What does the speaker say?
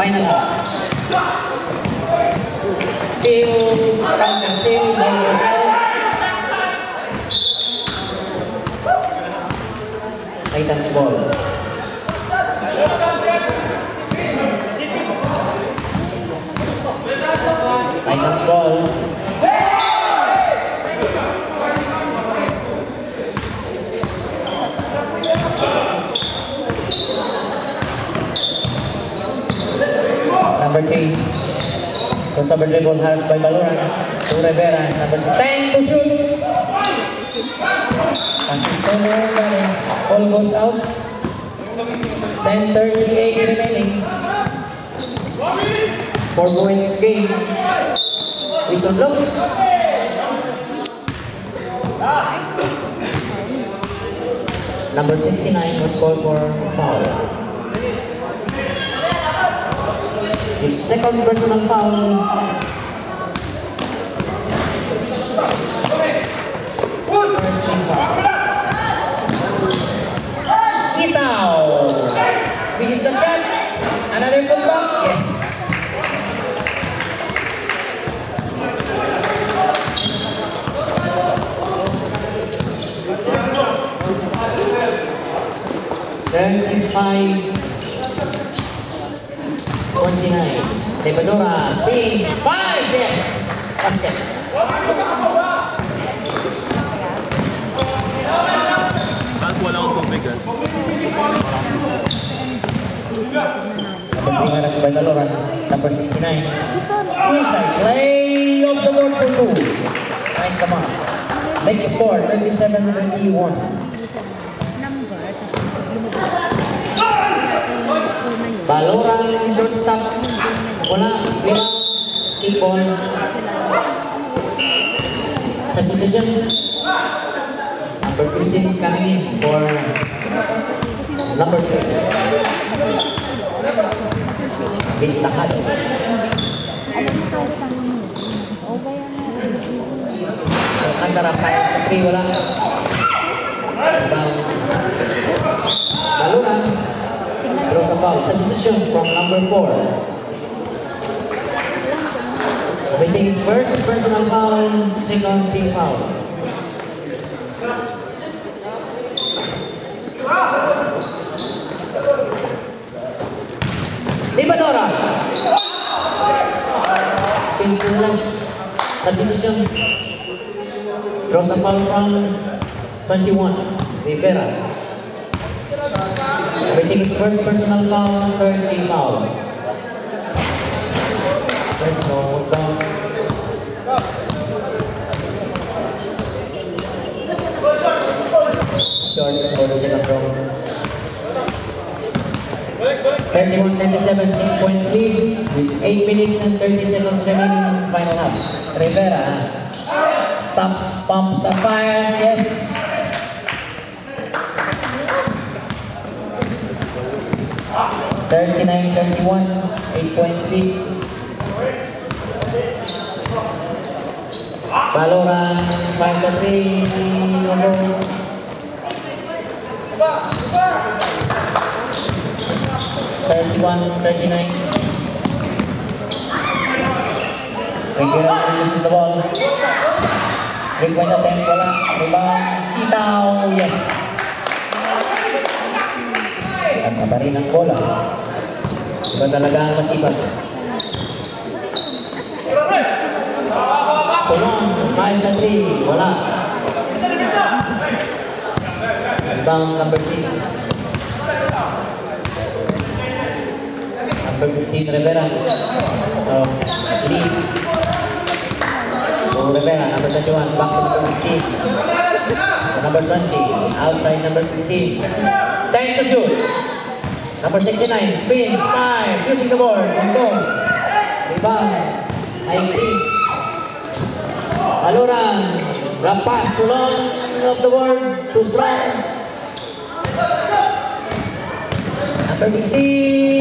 Final half. Still, counter still, ball goes out. Titans ball. Titans ball. Number 3. Crossover dribble harassed by Baloran. To Rivera. Number 10 to shoot. Assistant ball goes out. 10:38 remaining. 4 points game. Wilson blocks. Number 69 was called for foul. His second personal foul. First team foul. Itaw. This is the shot. Another putback. Yes. Thirty-five. 29. Debadora, spin, spires, yes! Basket. Bakit wala akong tubigan? Number 3 haras by Baloran. Number 69. Inside play of the board for 2. Nice naman. Next score, 37-21. Baloran shortstop. Wala, lima. Keep on. Substitution. Number 15 coming in for number 3. Bintakado. Antara 5 sa 3, wala. Baloran. Throws a foul. Substitution from number 4. Waiting his first personal foul, second team foul. Debadora. Space na lang. Substitution. Throws a foul from 21. Rivera. Waiting his first personal foul, third team foul. First no down. Start for the second round. 31-37, 6 points lead with 8 minutes and 30 seconds remaining in final half. Rivera stops, pumps, and fires. Yes. 39-31, 8 points lead. Baloran, 5-3, no go. 31-39. Rivera loses the ball. 3-point attempt, wala. Rebound, Itaw, yes. Sikat na pa rin ang bola. Iba talaga ang masipag. Solon, 5-3, wala. Rebound number 6. Number 15, Rivera. Lead. So Rivera, number 21, back to number 15. Number 20, outside number 15. Time to shoot. Number 69, spin, spires, using the board, and go. Rebound, IT. Baloran, grab pass, Solon of the board, too strong. Number 15.